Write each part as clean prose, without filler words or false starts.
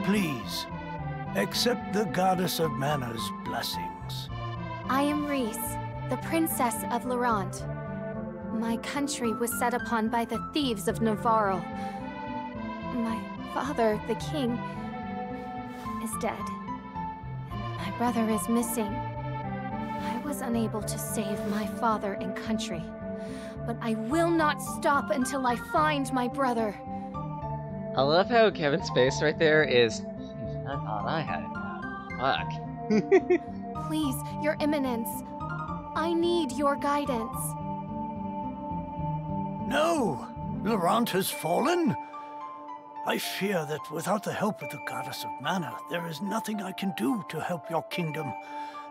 Please, accept the Goddess of Mana's blessings. I am Reese, the Princess of Laurent. My country was set upon by the thieves of Navarro. My father, the king, is dead. And my brother is missing. I was unable to save my father and country. But I will not stop until I find my brother. I love how Kevin's face right there is... I thought I had it now. Fuck. Please, Your Eminence. I need your guidance. No! Laurent has fallen? I fear that without the help of the Goddess of Mana, there is nothing I can do to help your kingdom.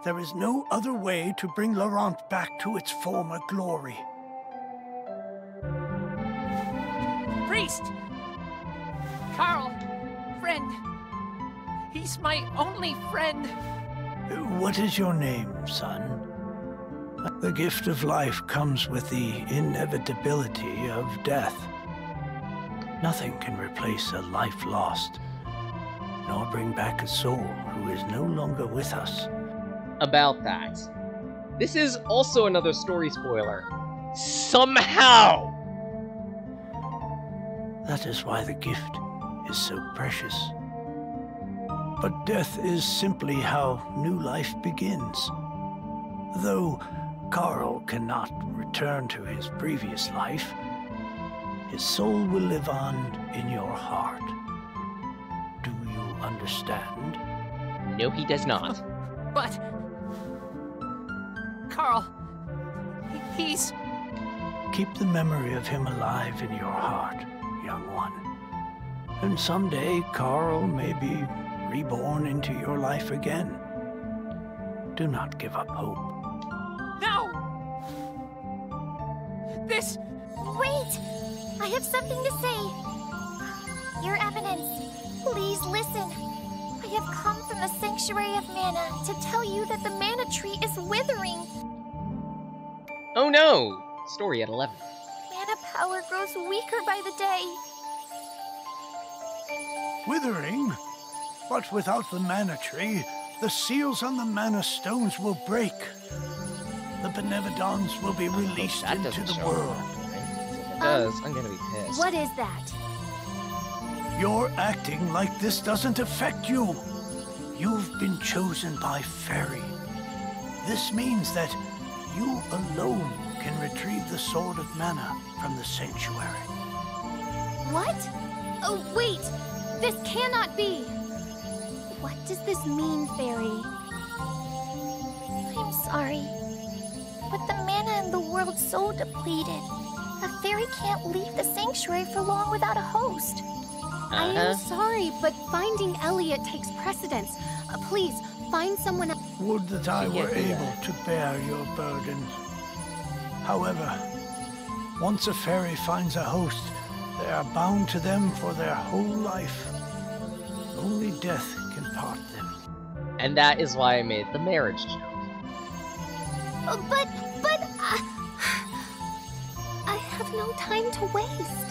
There is no other way to bring Laurent back to its former glory. Priest! Carl! Friend! He's my only friend! What is your name, son? The gift of life comes with the inevitability of death. Nothing can replace a life lost, nor bring back a soul who is no longer with us. About that. This is also another story spoiler. Somehow! That is why the gift is so precious. But death is simply how new life begins. Though Carl cannot return to his previous life, his soul will live on in your heart. Do you understand? No, he does not. But... Carl... he's... Keep the memory of him alive in your heart, young one. And someday Carl may be reborn into your life again. Do not give up hope. No! This... Wait! I have something to say. Your Eminence, please listen. I have come from the Sanctuary of Mana to tell you that the Mana Tree is withering. Oh no! Story at 11. Mana power grows weaker by the day. Withering? But without the Mana Tree, the seals on the Mana Stones will break. The Benevodons will be released That into doesn't the show world. up. If it does, I'm gonna be pissed. What is that? You're acting like this doesn't affect you. You've been chosen by Fairy. This means that you alone can retrieve the Sword of Mana from the Sanctuary. What? Oh, wait! This cannot be! What does this mean, Fairy? I'm sorry, but the mana in the world's so depleted. A fairy can't leave the sanctuary for long without a host. I am sorry, but finding Elliot takes precedence. Please, find someone else. Would that I were able to bear your burden. However, once a fairy finds a host, they are bound to them for their whole life. Only death can part them. And that is why I made the marriage joke. But I have no time to waste.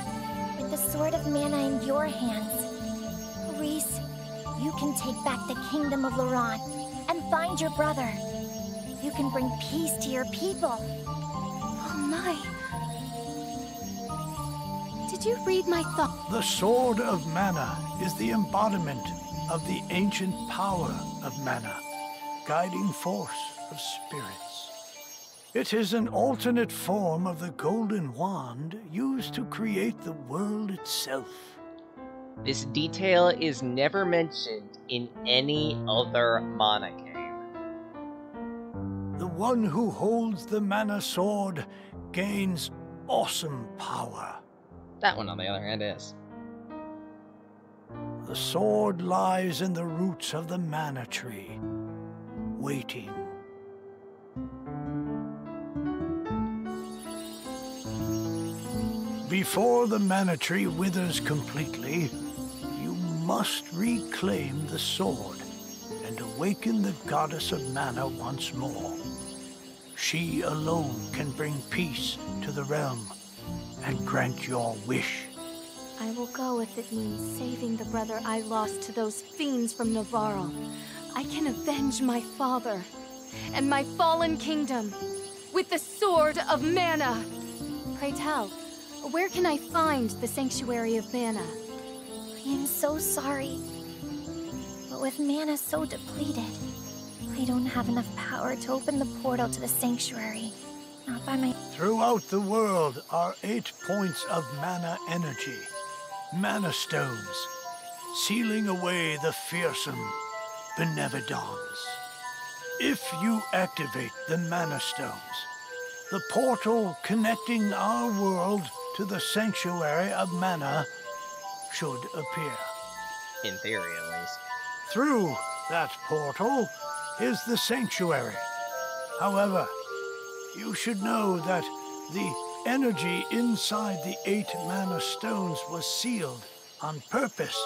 With the Sword of Mana in your hands, Reese, you can take back the Kingdom of Laurent and find your brother. You can bring peace to your people. Oh my. Did you read my thought? The Sword of Mana is the embodiment of the ancient power of Mana, guiding force of spirits. It is an alternate form of the Golden Wand used to create the world itself. This detail is never mentioned in any other Mana game. The one who holds the Mana Sword gains awesome power. That one, on the other hand, is. The sword lies in the roots of the Mana Tree, waiting. Before the Mana Tree withers completely, you must reclaim the sword and awaken the Goddess of Mana once more. She alone can bring peace to the realm and grant your wish. I will go if it means saving the brother I lost to those fiends from Navarro. I can avenge my father and my fallen kingdom with the Sword of Mana. Pray tell, where can I find the Sanctuary of Mana? I am so sorry. But with mana so depleted, I don't have enough power to open the portal to the sanctuary. Not by my... Throughout the world are 8 points of mana energy, mana stones, sealing away the fearsome Benevodons. If you activate the mana stones, the portal connecting our world to the Sanctuary of Mana should appear. In theory, at least. Through that portal is the Sanctuary. However, you should know that the energy inside the 8 mana stones was sealed on purpose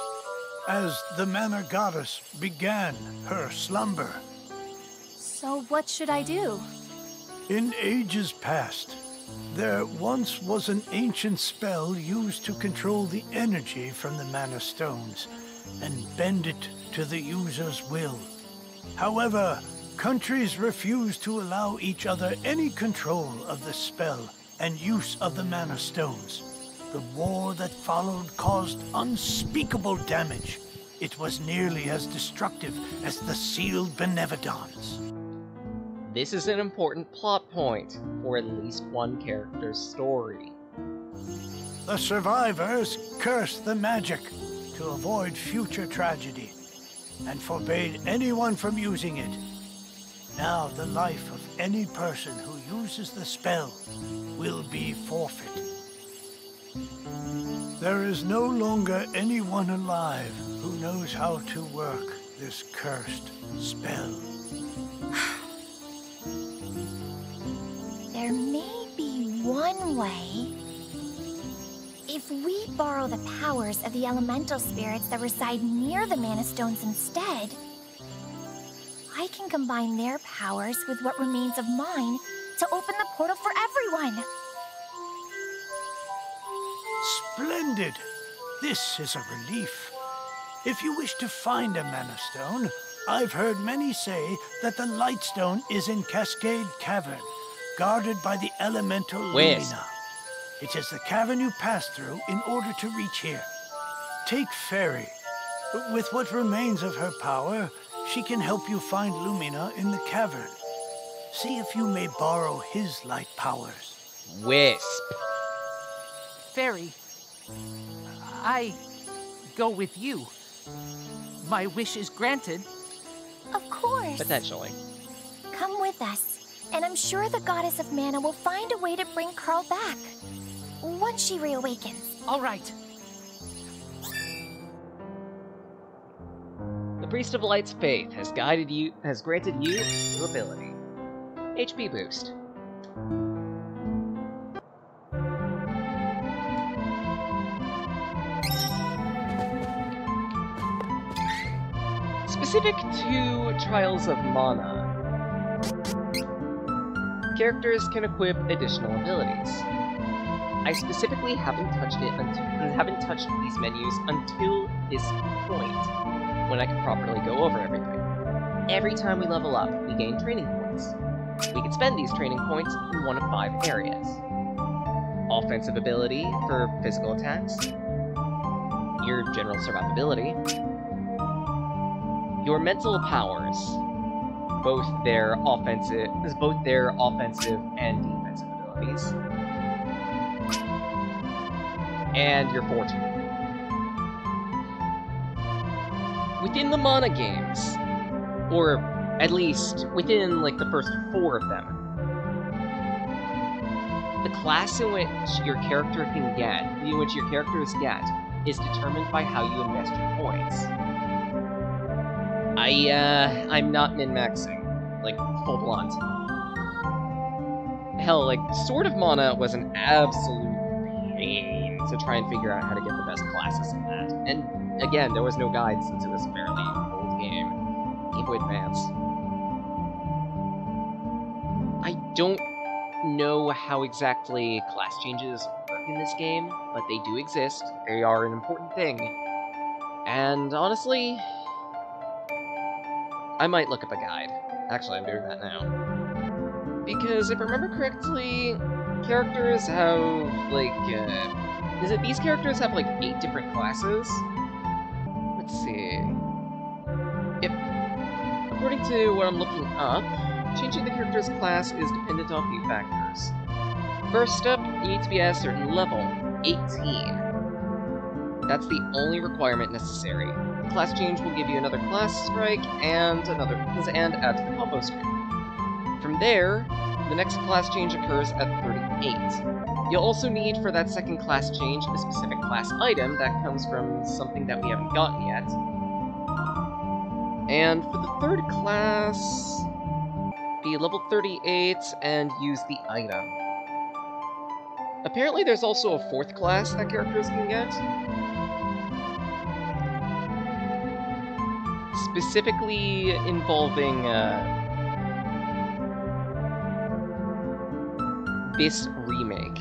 as the Mana Goddess began her slumber. So what should I do? In ages past, there once was an ancient spell used to control the energy from the mana stones and bend it to the user's will. However, countries refused to allow each other any control of the spell and use of the mana stones. The war that followed caused unspeakable damage. It was nearly as destructive as the sealed Benevodons. This is an important plot point for at least one character's story. The survivors cursed the magic to avoid future tragedy and forbade anyone from using it. Now the life of any person who uses the spell will be forfeit. There is no longer anyone alive who knows how to work this cursed spell. There may be one way. If we borrow the powers of the elemental spirits that reside near the Mana Stones instead, I can combine their powers with what remains of mine to open the portal for everyone. Splendid! This is a relief. If you wish to find a Mana Stone, I've heard many say that the Light Stone is in Cascade Cavern, guarded by the elemental Wisp. Lumina. It is the cavern you pass through in order to reach here. Take Fairy. With what remains of her power, she can help you find Lumina in the cavern. See if you may borrow his light powers. Wisp. Fairy, I go with you. My wish is granted. Of course. Potentially. Come with us, and I'm sure the Goddess of Mana will find a way to bring Carl back. Once she reawakens. All right. The Priest of Light's faith has granted you new ability. HP boost. Specific to Trials of Mana, characters can equip additional abilities. I specifically haven't touched these menus until this point, when I can properly go over everything. Every time we level up, we gain training points. We can spend these training points in one of 5 areas. Offensive ability for physical attacks, your general survivability, your mental powers, both their offensive and defensive abilities, and your fortune. Within the Mana games, or at least within like the first 4 of them, the class in which your characters get is determined by how you invest your points. I'm not min-maxing, like, full blunt. Hell, like, Sword of Mana was an absolute pain to try and figure out how to get the best classes in that. And, again, there was no guide since it was a fairly old game. Game Boy Advance. I don't know how exactly class changes work in this game, but they do exist. They are an important thing. And honestly, I might look up a guide. Actually, I'm doing that now. Because if I remember correctly, characters have, like, these characters have, like, 8 different classes? Let's see. Yep. According to what I'm looking up, changing the character's class is dependent on a few factors. First up, you need to be at a certain level, 18. That's the only requirement necessary. The class change will give you another class strike and add to the combo screen. From there, the next class change occurs at 38. You'll also need for that second class change a specific class item that comes from something that we haven't gotten yet. And for the third class, be level 38 and use the item. Apparently there's also a 4th class that characters can get. Specifically involving this remake.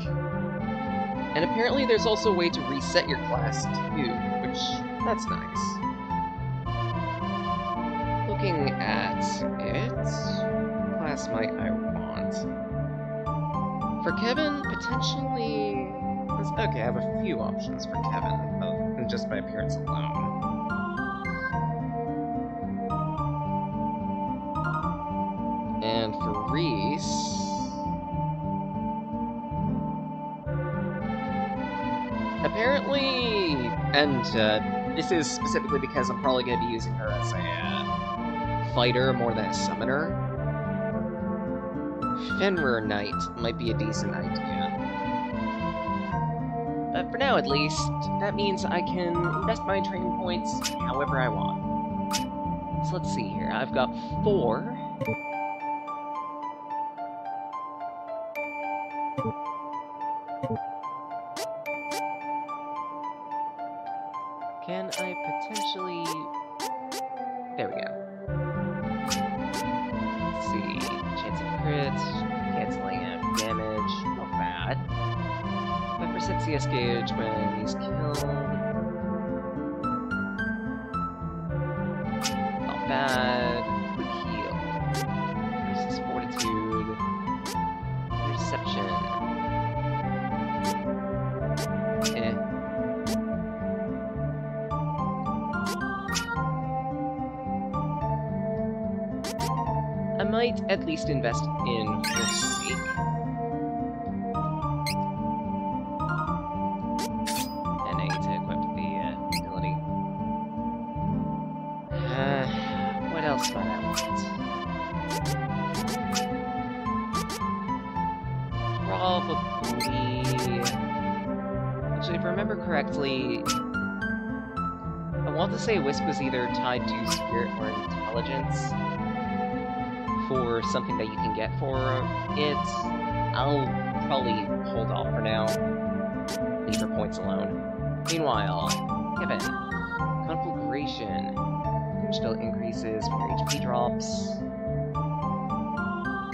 And apparently there's also a way to reset your class too, which, that's nice. Looking at it, what class might I want? For Kevin, potentially... Okay, I have a few options for Kevin, just by appearance alone. And for Reese... Apparently, and this is specifically because I'm probably going to be using her as a fighter more than a summoner, Fenrir Knight might be a decent idea. But for now, at least, that means I can invest my training points however I want. So let's see here. I've got 4. Can I potentially... There we go. Let's see. Chance of crit, canceling out damage, not bad. 5% CS gauge when he's killed. Not bad. Quick heal. Versus fortitude. Interception. I might at least invest in Forsake. And I need to equip the ability. What else might I want? Probably... Actually, if I remember correctly, I want to say Wisp was either tied to Spirit or Intelligence. For something that you can get for it, I'll probably hold off for now. Leave her points alone. Meanwhile, Kevin. Conflagration. Damage still increases when your HP drops.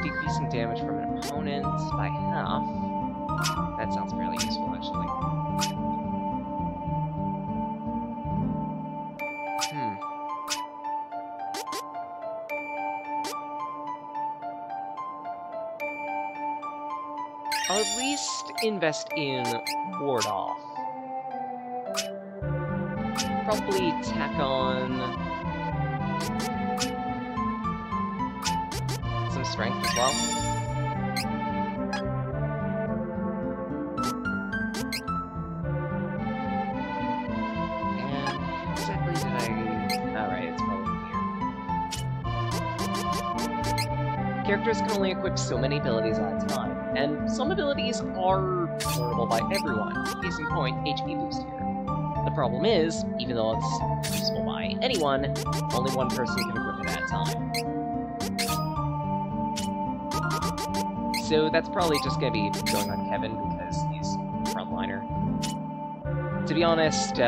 Decreasing damage from an opponent by half. That sounds fairly useful, actually. I'll at least invest in Ward Off. Probably tack on some strength as well. And exactly did I... Alright, it's probably here. Characters can only equip so many abilities at a time. And some abilities are learnable by everyone. Case in point, HP boost here. The problem is, even though it's useful by anyone, only one person can equip it at a time. So that's probably just gonna be going on Kevin because he's frontliner. To be honest,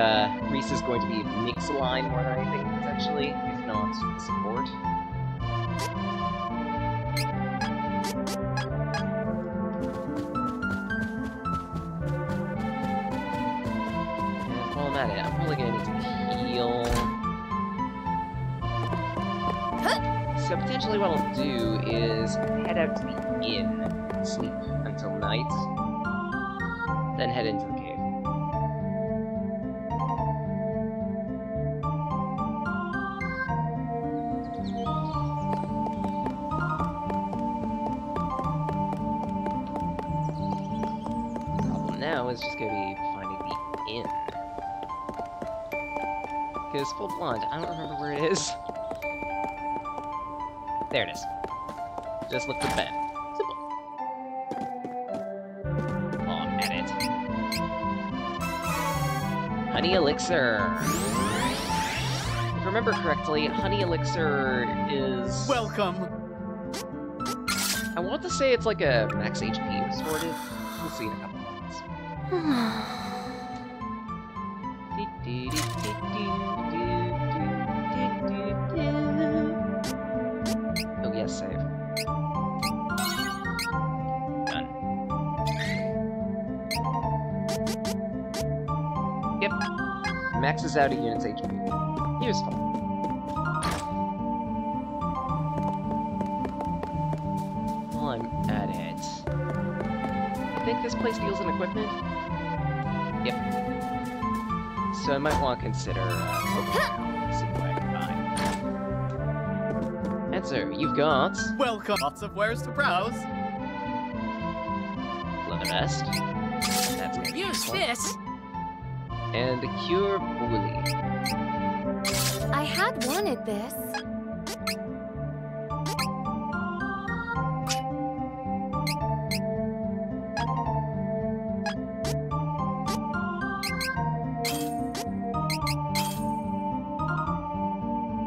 Reese is going to be mix-align more than anything, potentially, if not support. at it, I'm probably gonna need to heal. So potentially what I'll do is head out to the inn, sleep until night, then head into the cave. Problem now is just gonna be finding the inn. Because full blonde, I don't remember where it is. There it is. Just look for the bed. Simple. Oh, edit. Honey elixir. If I remember correctly, honey elixir is... Welcome! I want to say it's like a max HP restorative. We'll see in a couple moments. Oh yes, save. Done. Yep. Maxes out a unit's HP. Useful. While I'm at it... I think this place deals in equipment? Yep. So I might want to consider, see what I can buy. Answer, you've got... Welcome! Lots of wares to browse. Leather vest. That's gonna be Use useful. this! And a cure bully. I had wanted this.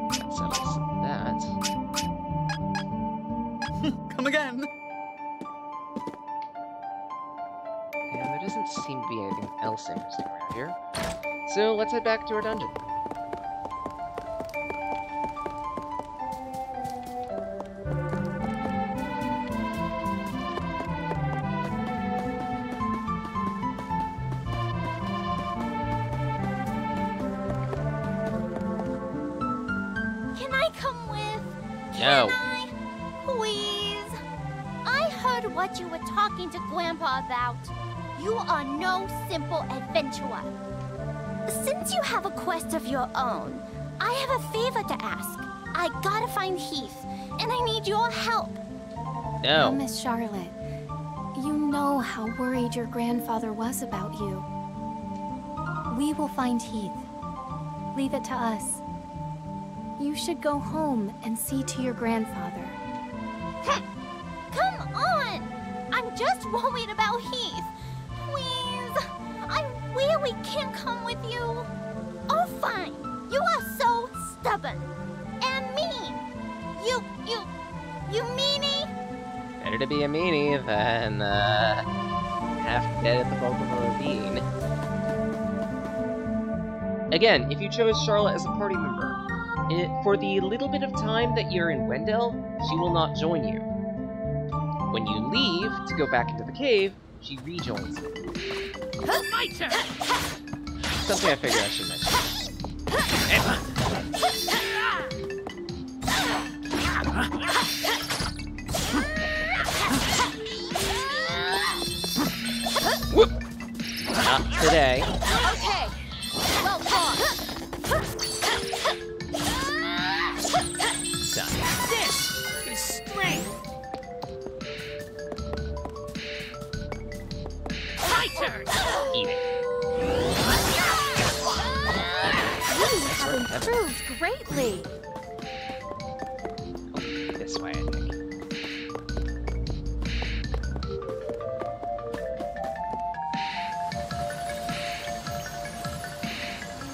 That settles that. Come again! And there doesn't seem to be anything else interesting around here. So let's head back to our dungeon. Can I come with? No. Can I? Please? I heard what you were talking to Grandpa about. You are no simple adventurer. Since you have a quest of your own, I have a favor to ask. I gotta find Heath, and I need your help. No. Miss Charlotte, you know how worried your grandfather was about you. We will find Heath. Leave it to us. You should go home and see to your grandfather. Come on! I'm just worried about Heath. Please, I really can't come with you. Oh, fine. You are so stubborn and mean. You meanie? Better to be a meanie than, half dead at the bulk of a ravine. Again, if you chose Charlotte as a party member, for the little bit of time that you're in Wendell, she will not join you. When you leave to go back into the cave, she rejoins you. My turn! Something I figured I should mention. Whoop! Not today. Okay. Well fought. Done. This is strength! My turn! Eat it. You have improved greatly. This way, I think.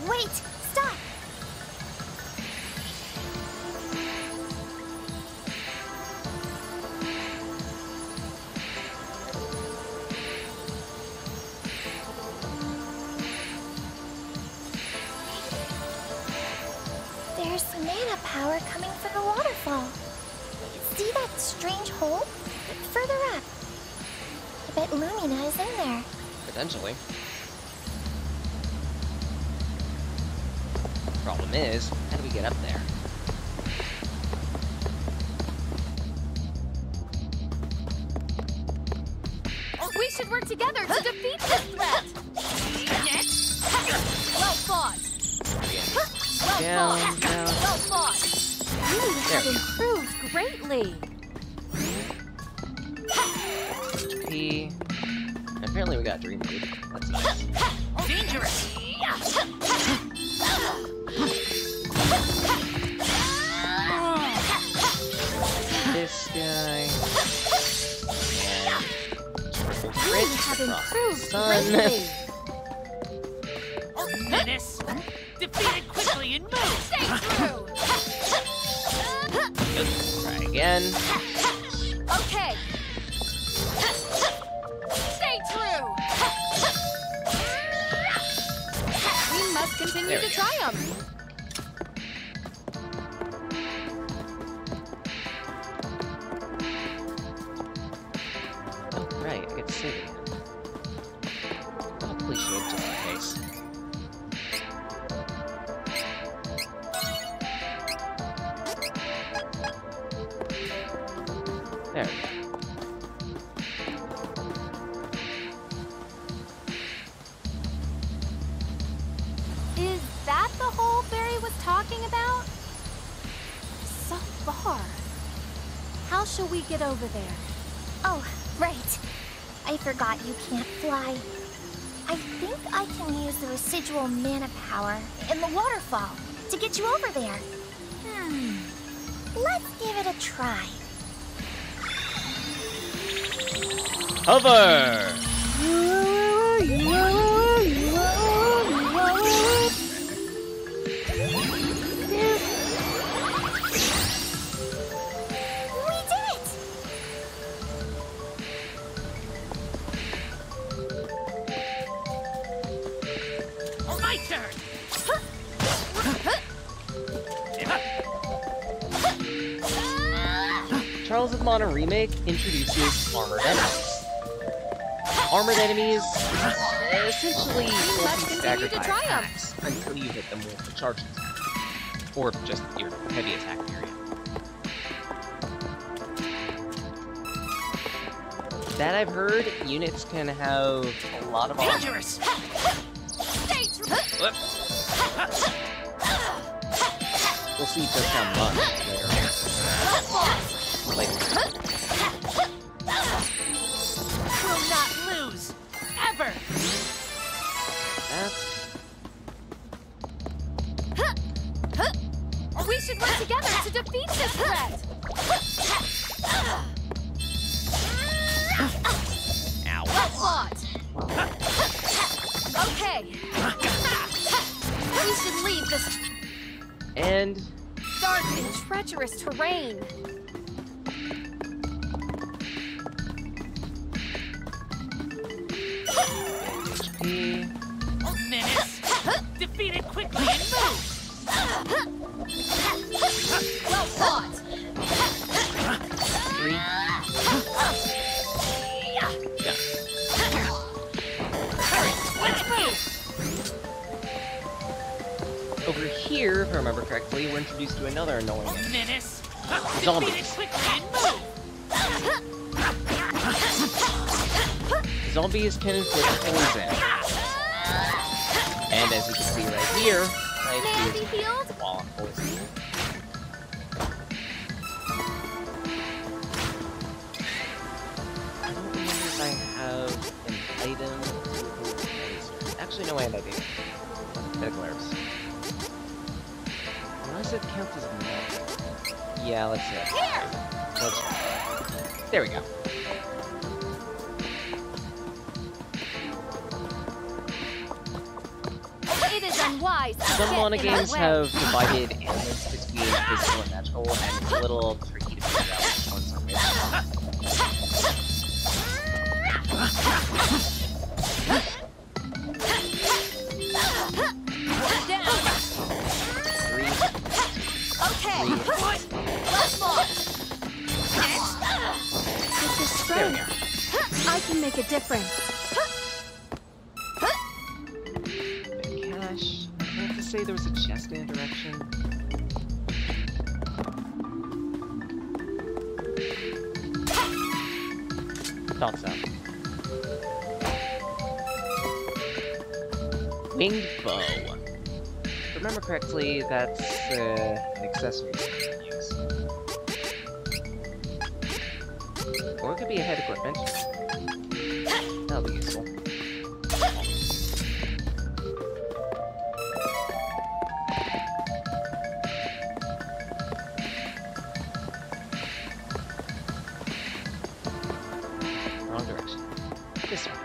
Wait, stop. There's mana power coming from the waterfall. See that strange hole? Further up. I bet Lumina is in there. Potentially. Problem is, how do we get up there? We should work together to defeat this threat! Next. Well fought! Down, fought! down. Well fought! You have improved greatly! HP. Apparently we got Dream Food. That's nice. Dangerous. This guy. And You crit have across the improved sun. greatly! Menace. Defeat it quickly and move. Stay true! Try again. Okay! Stay true! We must continue There we to go. triumph! Oh, right, I get to save it. Hopefully should, just in case. There we go. Is that the hole Barry was talking about? So far. How shall we get over there? Oh, right. I forgot you can't fly. I think I can use the residual mana power in the waterfall to get you over there. Let's give it a try. Hover! We did it! My turn. Trials of Mana Remake introduces armored enemies. Armored enemies essentially will must be continue staggered to by triumph. attacks until you hit them with a charge attack. Or just your heavy attack period. That I've heard, units can have a lot of armor. Dangerous. Stay true! Whoop. We'll see just how much later on. Later. Will not lose. Ever. That's We should work together to defeat this threat! ow. Well fought! Okay! We should leave this And dark and treacherous terrain! HP. Menace. Defeat it quickly and move. Well fought! 3. Yeah. Let's move. Over here, if I remember correctly, we're introduced to another annoying enemy. Menace. Zombies. Defeat it quickly and move. Zombies can inflict poison. And as you can see right here, May I be is healed? wall of poison. I don't remember if I have an item. Actually, no, I do. Medical herbs. Unless it counts as magic. Yeah, let's see. Here! There we go. It is unwise to Some get Mana in our games way. have divided elements between physical and magical, and it's a little tricky to figure out which ones are which. One down! 3, Okay! 3. Well fought! With this There we strength, go. I can make a difference. Cash. I have to say there was a chest in a direction? Thought so. Winged bow. If I remember correctly, that's an accessory you can use. Or it could be a head equipment. That'll be useful. Wrong direction. This one.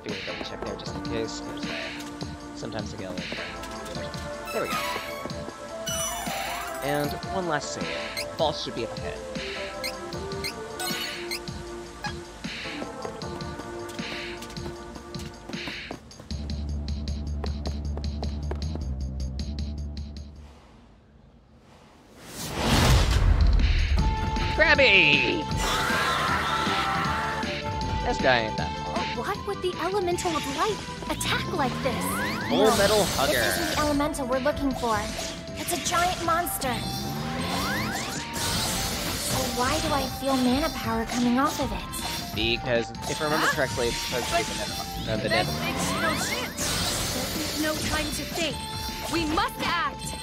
Do a double check there just in case. Sometimes I get a little... There we go. And one last save. Boss should be up ahead. Krabby! This guy ain't that hard. Why would the Elemental of Light attack like this? Full Metal Hugger. This isn't the elemental we're looking for. It's a giant monster. So why do I feel mana power coming off of it? Because, if I remember correctly, it's supposed to be the That Nether. makes no sense. There's no time to think. We must act!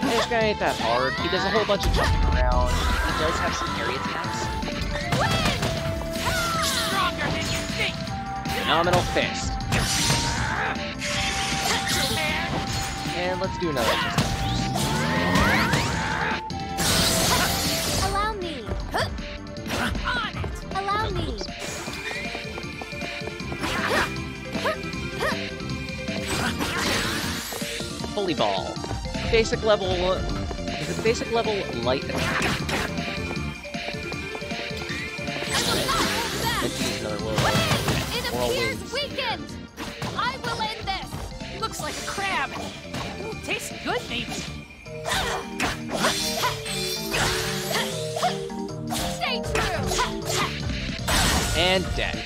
This guy ain't that hard. He does a whole bunch of jumping around. He does have some parry attacks. Stronger than you think. Phenomenal Fist. And let's do another just. Allow me! On it. Allow me! Holy Ball. Basic level light attack. Let's use another It Oral appears Wings. weakened! I will end this! Looks like a crab. Ooh, tastes good, maybe. Stay true! And dead.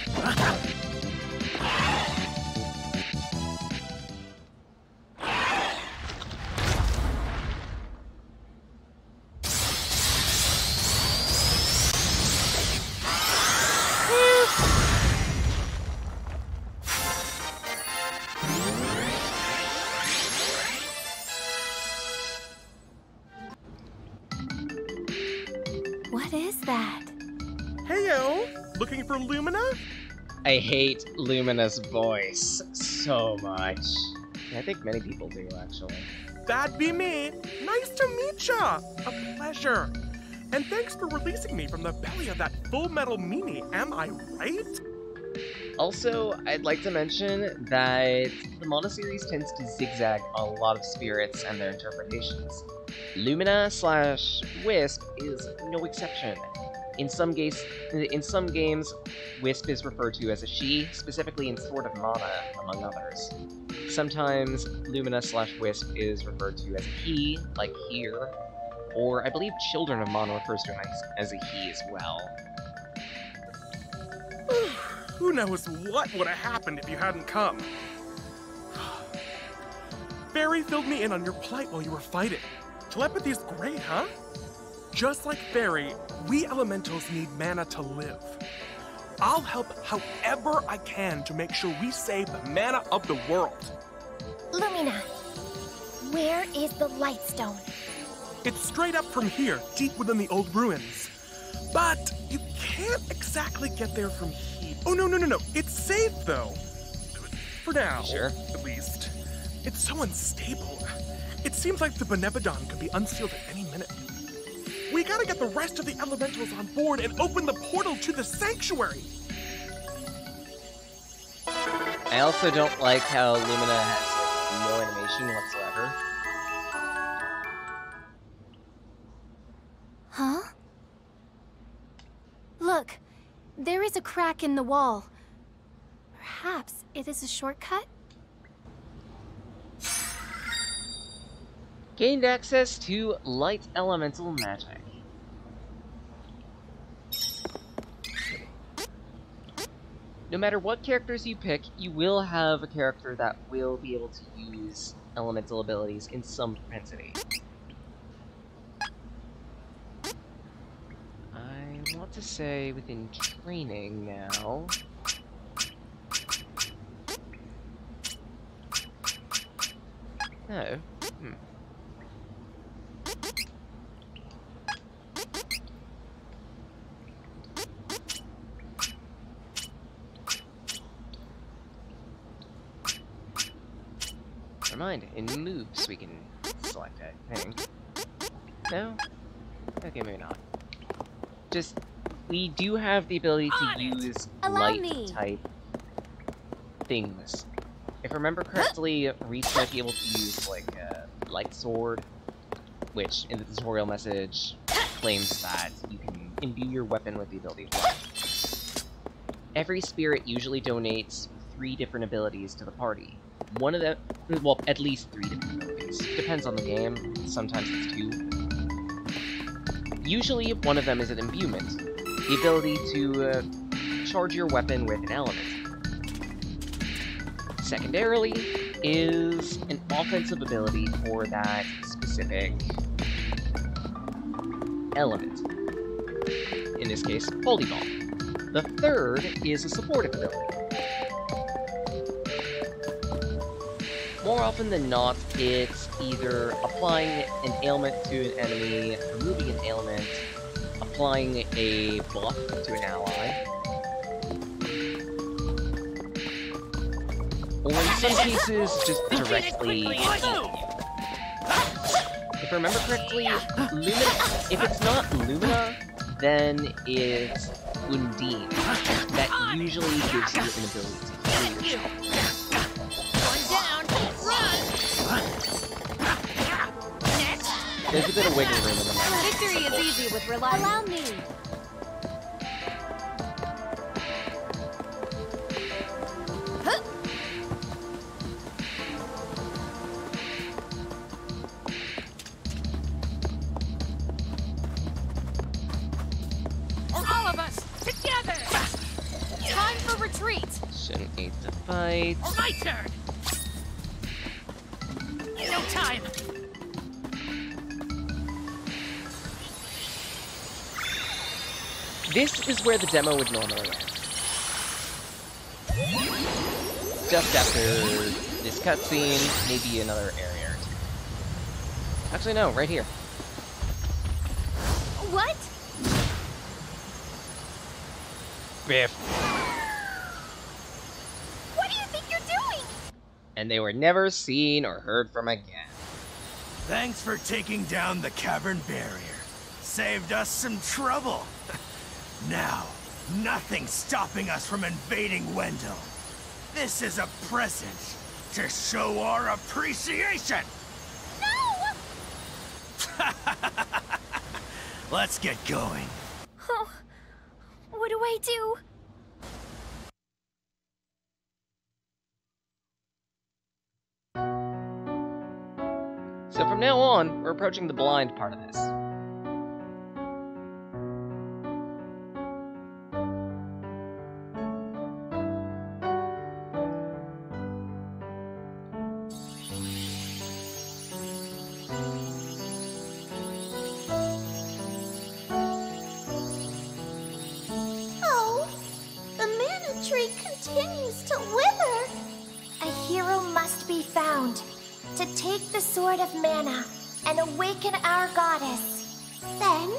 What is that? Heyo! Looking for Lumina? I hate Lumina's voice so much. I think many people do, actually. That'd be me. Nice to meet ya. A pleasure. And thanks for releasing me from the belly of that Full Metal Meanie, am I right? Also, I'd like to mention that the Mana series tends to zigzag a lot of spirits and their interpretations. Lumina/Wisp is no exception. In some games, Wisp is referred to as a she, specifically in Sword of Mana, among others. Sometimes Lumina/Wisp is referred to as a he, like here, or I believe Children of Mana refers to him as a he as well. Who knows what would have happened if you hadn't come? Fairy filled me in on your plight while you were fighting. Telepathy's great, huh? Just like Fairy, we elementals need mana to live. I'll help however I can to make sure we save the mana of the world. Lumina, where is the Lightstone? It's straight up from here, deep within the old ruins. But you can't exactly get there from here. Oh, no. It's safe, though. For now, Sure. at least. It's so unstable. It seems like the Benevodon could be unsealed at any minute. We gotta get the rest of the elementals on board and open the portal to the sanctuary. I also don't like how Lumina has no animation whatsoever. Huh? Look, there is a crack in the wall. Perhaps it is a shortcut? Gained access to light elemental magic. No matter what characters you pick, you will have a character that will be able to use elemental abilities in some propensity. I want to say within training now. Oh. Never mind, in moves we can select, I think. No? Okay, maybe not. Just, we do have the ability to use light-type things. If I remember correctly, Reese might be able to use, like, a light sword, which, in the tutorial message, claims that you can imbue your weapon with the ability of light. Every spirit usually donates 3 different abilities to the party. One of them, well, at least 3 different abilities. Depends on the game, sometimes it's 2. Usually, one of them is an imbuement, the ability to charge your weapon with an element. Secondarily, is an offensive ability for that specific element. In this case, Holy Ball. The third is a supportive ability. More often than not, it's either applying an ailment to an enemy, removing an ailment, applying a buff to an ally, or in some cases, just directly healing. If I remember correctly, Lumina, if it's not Lumina, then it's Undine. That usually gives you an ability to heal yourself. There's a bit of wiggle room in the map. Victory is easy with reliance. Allow me. All of us together. Time for retreat. Shouldn't need to fight. My turn. No time. This is where the demo would normally end. Just after this cutscene, maybe another area or 2. Actually, no, right here. What? Biff. What do you think you're doing? And they were never seen or heard from again. Thanks for taking down the cavern barrier. Saved us some trouble. Now, nothing's stopping us from invading Wendell. This is a present to show our appreciation. No! Let's get going. Oh, what do I do? So from now on, we're approaching the blind part of this. Oh, the mana tree continues to wither. A hero must be found to take the Sword of Mana and awaken our goddess. Then,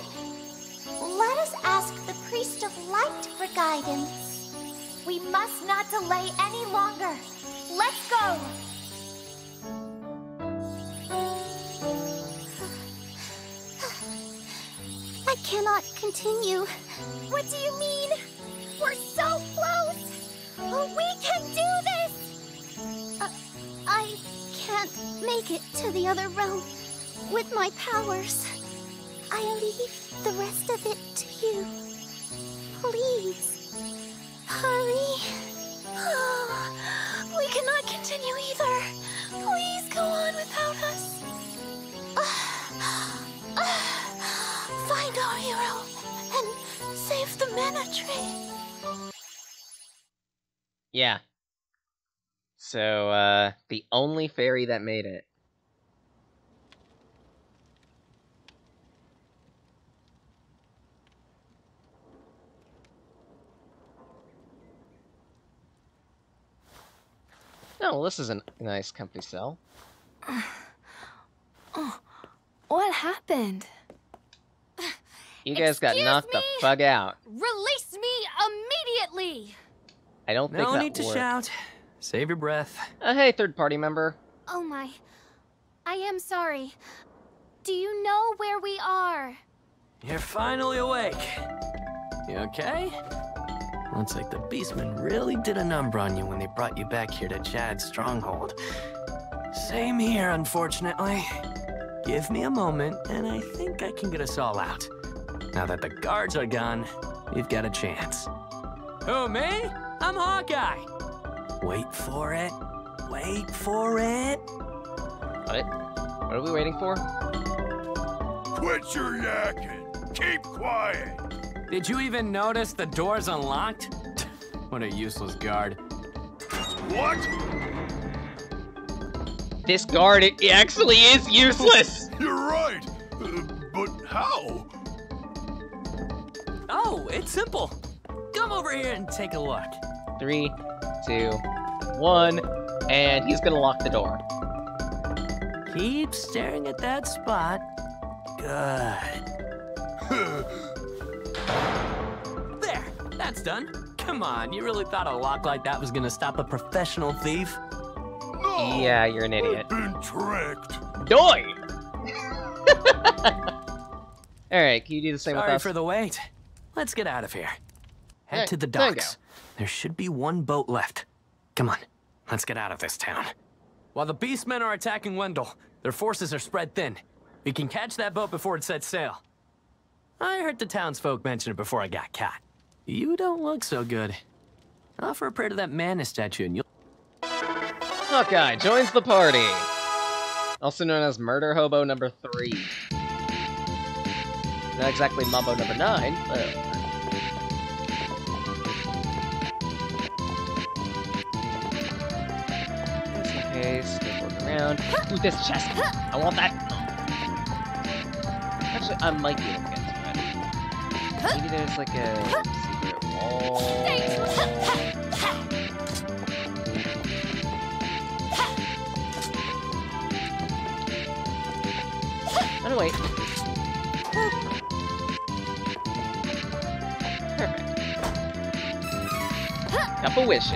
let us ask the Priest of Light for guidance. We must not delay any longer. Let's go! I cannot continue. What do you mean? We're so close! We can do this! I can't make it to the other realm with my powers. I leave the rest of it to you. Please, hurry. We cannot continue either. Please go on without us. Find our hero and save the mana tree. Yeah. So, the only fairy that made it. Oh, well, this is a nice company cell. Oh, what happened? You guys got Excuse knocked the me? fuck out. Release me immediately! I don't think No that need to worked. shout. Save your breath. Hey, third-party member. Oh my. I am sorry. Do you know where we are? You're finally awake. You okay? Looks like the Beastmen really did a number on you when they brought you back here to Chad's stronghold. Same here, unfortunately. Give me a moment, and I think I can get us all out. Now that the guards are gone, you've got a chance. Who, me? I'm Hawkeye. Wait for it. Wait for it. What? What are we waiting for? Quit your yakking. Keep quiet. Did you even notice the door's unlocked? What a useless guard. What? This guard, it actually is useless! You're right. But how? Oh, it's simple. Come over here and take a look. 3, 2, 1, and he's gonna lock the door. Keep staring at that spot. Good. There, that's done. Come on, you really thought a lock like that was gonna stop a professional thief? No. Yeah, you're an idiot. I've been tricked. Doi! Alright, can you do the same with Sorry us? for the wait. Let's get out of here. Head Hey, to the there you docks. There should be one boat left. Come on, let's get out of this town. While the Beastmen are attacking Wendell, their forces are spread thin. We can catch that boat before it sets sail. I heard the townsfolk mention it before I got caught. You don't look so good. Offer a prayer to that mana statue and you'll... Hawkeye joins the party! Also known as Murder Hobo number 3. Not exactly Mambo number 9, but... Okay, skateboard around. Ooh, this chest! I want that! Actually, I might be able to get to it. Maybe there's like a secret wall... Oh, wait. Perfect. Couple wishes.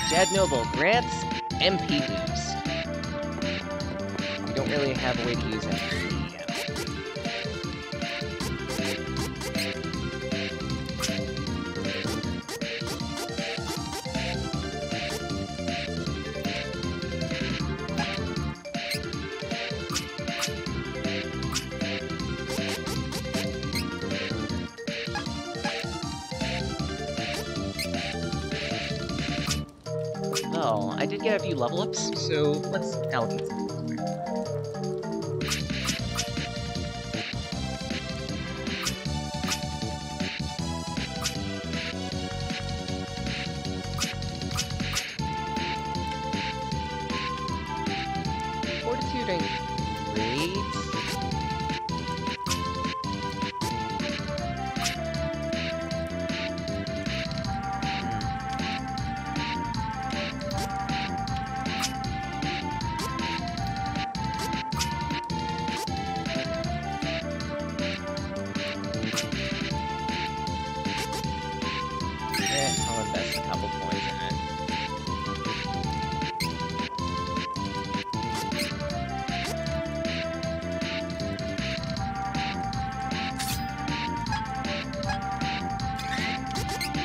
Jad Noble grants MP boost. We don't really have a way to use MP yet. Oh, I did get a few level ups, so let's allocate some. Fortitude ain't great. I'll invest a couple points in it.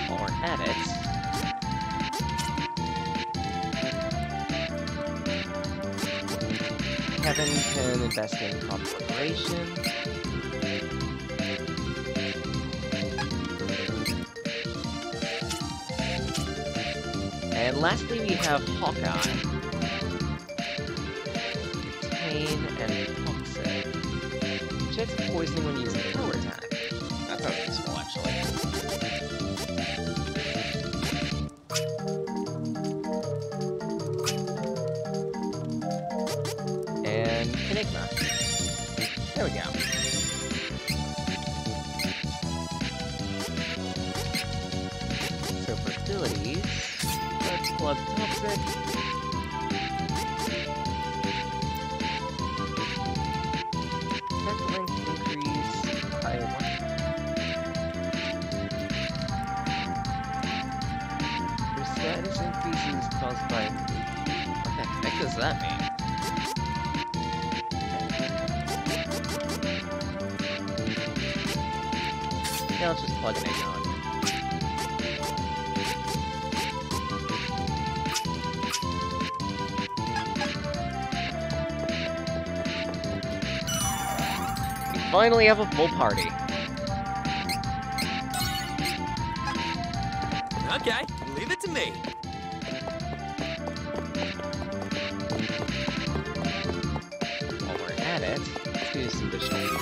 While we're at it, Kevin can invest in Conflagration. And lastly, we have Hawkeye. Retain and Toxic. Chance of poisoning when using power attack. blood toxic. Attack length increase by 1. Your status increases caused by... What the heck does that mean? Now let's just plug an egg on. We finally have a full party. Okay, leave it to me. While we're at it, let's do some additional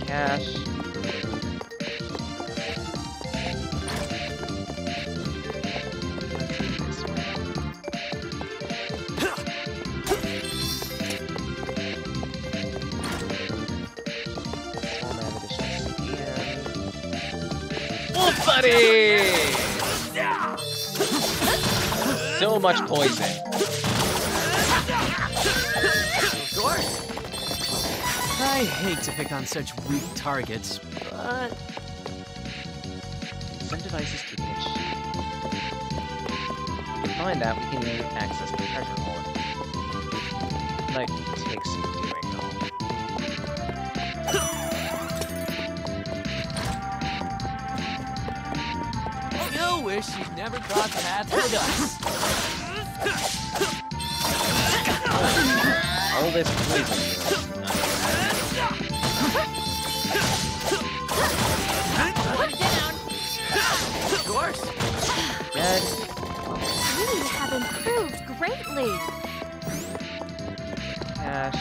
cash. Buddy! So much poison. Of course. I hate to pick on such weak targets, but... Some devices keep it. To find that, we can access the treasure hoard. Might take some doing, though. Wish you'd never crossed paths with us. All this poison. Of course. Dead. We have improved greatly. Cash.